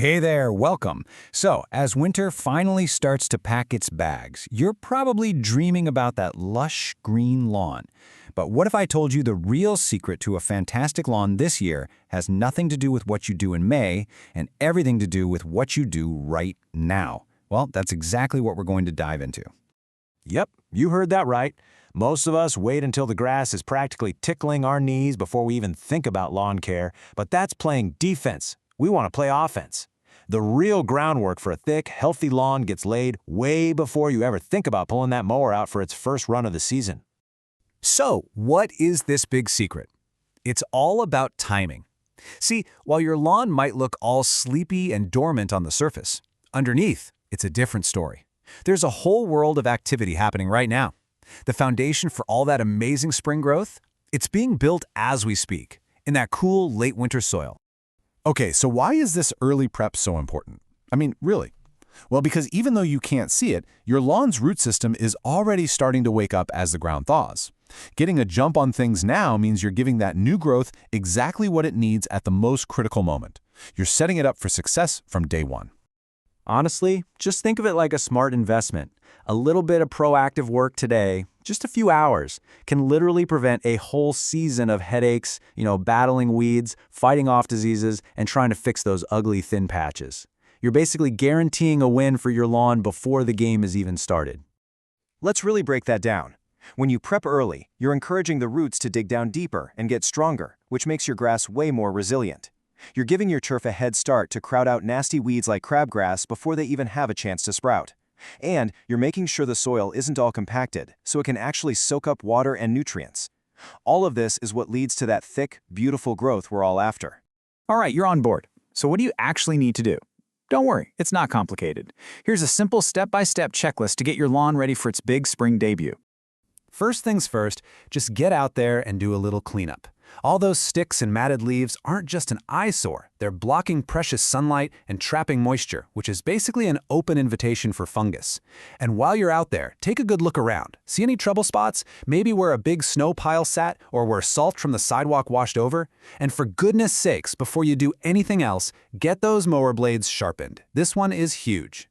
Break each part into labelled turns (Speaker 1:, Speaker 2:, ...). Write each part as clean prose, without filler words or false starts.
Speaker 1: Hey there, welcome. So, as winter finally starts to pack its bags, you're probably dreaming about that lush green lawn. But what if I told you the real secret to a fantastic lawn this year has nothing to do with what you do in May and everything to do with what you do right now? Well, that's exactly what we're going to dive into.
Speaker 2: Yep, you heard that right. Most of us wait until the grass is practically tickling our knees before we even think about lawn care, but that's playing defense. We want to play offense. The real groundwork for a thick, healthy lawn gets laid way before you ever think about pulling that mower out for its first run of the season.
Speaker 1: So, what is this big secret? It's all about timing. See, while your lawn might look all sleepy and dormant on the surface, underneath, it's a different story. There's a whole world of activity happening right now. The foundation for all that amazing spring growth? It's being built as we speak, in that cool late winter soil.
Speaker 3: Okay, so why is this early prep so important? I mean, really? Well, because even though you can't see it, your lawn's root system is already starting to wake up as the ground thaws. Getting a jump on things now means you're giving that new growth exactly what it needs at the most critical moment. You're setting it up for success from day one.
Speaker 2: Honestly, just think of it like a smart investment. A little bit of proactive work today, just a few hours, can literally prevent a whole season of headaches, battling weeds, fighting off diseases, and trying to fix those ugly thin patches. You're basically guaranteeing a win for your lawn before the game is even started.
Speaker 4: Let's really break that down. When you prep early, you're encouraging the roots to dig down deeper and get stronger, which makes your grass way more resilient. You're giving your turf a head start to crowd out nasty weeds like crabgrass before they even have a chance to sprout. And you're making sure the soil isn't all compacted, so it can actually soak up water and nutrients. All of this is what leads to that thick, beautiful growth we're all after.
Speaker 5: All right, you're on board. So what do you actually need to do? Don't worry, it's not complicated. Here's a simple step-by-step checklist to get your lawn ready for its big spring debut.
Speaker 1: First things first, just get out there and do a little cleanup. All those sticks and matted leaves aren't just an eyesore, they're blocking precious sunlight and trapping moisture, which is basically an open invitation for fungus. And while you're out there, take a good look around. See any trouble spots? Maybe where a big snow pile sat or where salt from the sidewalk washed over? And for goodness sakes, before you do anything else, get those mower blades sharpened. This one is huge.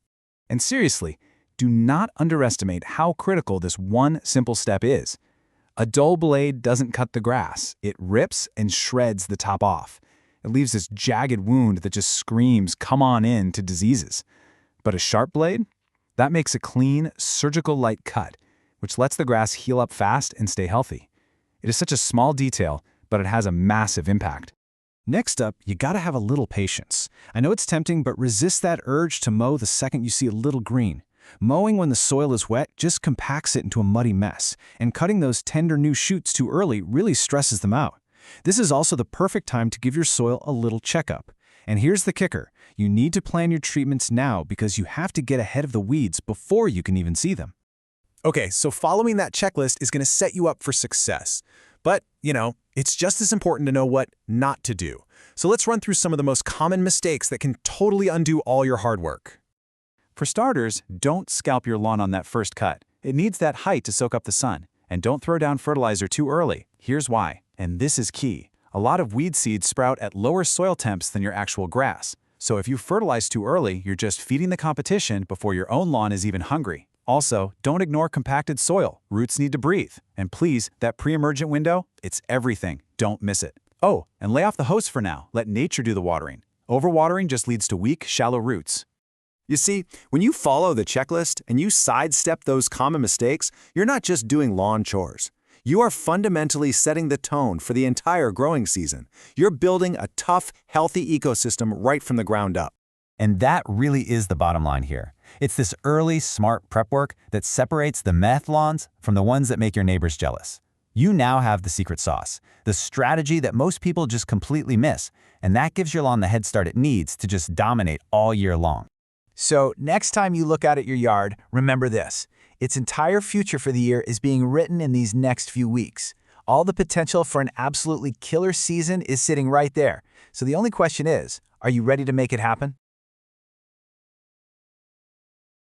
Speaker 5: And seriously, do not underestimate how critical this one simple step is. A dull blade doesn't cut the grass. It rips and shreds the top off. It leaves this jagged wound that just screams, "Come on in," to diseases. But a sharp blade? That makes a clean, surgical light cut, which lets the grass heal up fast and stay healthy. It is such a small detail, but it has a massive impact.
Speaker 3: Next up, you gotta have a little patience. I know it's tempting, but resist that urge to mow the second you see a little green. Mowing when the soil is wet just compacts it into a muddy mess, and cutting those tender new shoots too early really stresses them out. This is also the perfect time to give your soil a little checkup. And here's the kicker. You need to plan your treatments now because you have to get ahead of the weeds before you can even see them.
Speaker 6: Okay, so following that checklist is going to set you up for success. But, it's just as important to know what not to do. So let's run through some of the most common mistakes that can totally undo all your hard work.
Speaker 5: For starters, don't scalp your lawn on that first cut. It needs that height to soak up the sun. And don't throw down fertilizer too early. Here's why, and this is key. A lot of weed seeds sprout at lower soil temps than your actual grass. So if you fertilize too early, you're just feeding the competition before your own lawn is even hungry. Also, don't ignore compacted soil. Roots need to breathe. And please, that pre-emergent window, it's everything. Don't miss it. Oh, and lay off the hose for now. Let nature do the watering. Overwatering just leads to weak, shallow roots.
Speaker 4: You see, when you follow the checklist and you sidestep those common mistakes, you're not just doing lawn chores. You are fundamentally setting the tone for the entire growing season. You're building a tough, healthy ecosystem right from the ground up.
Speaker 1: And that really is the bottom line here. It's this early, smart prep work that separates the meth lawns from the ones that make your neighbors jealous. You now have the secret sauce, the strategy that most people just completely miss, and that gives your lawn the head start it needs to just dominate all year long.
Speaker 7: So next time you look out at your yard, remember this. Its entire future for the year is being written in these next few weeks. All the potential for an absolutely killer season is sitting right there. So the only question is, are you ready to make it happen?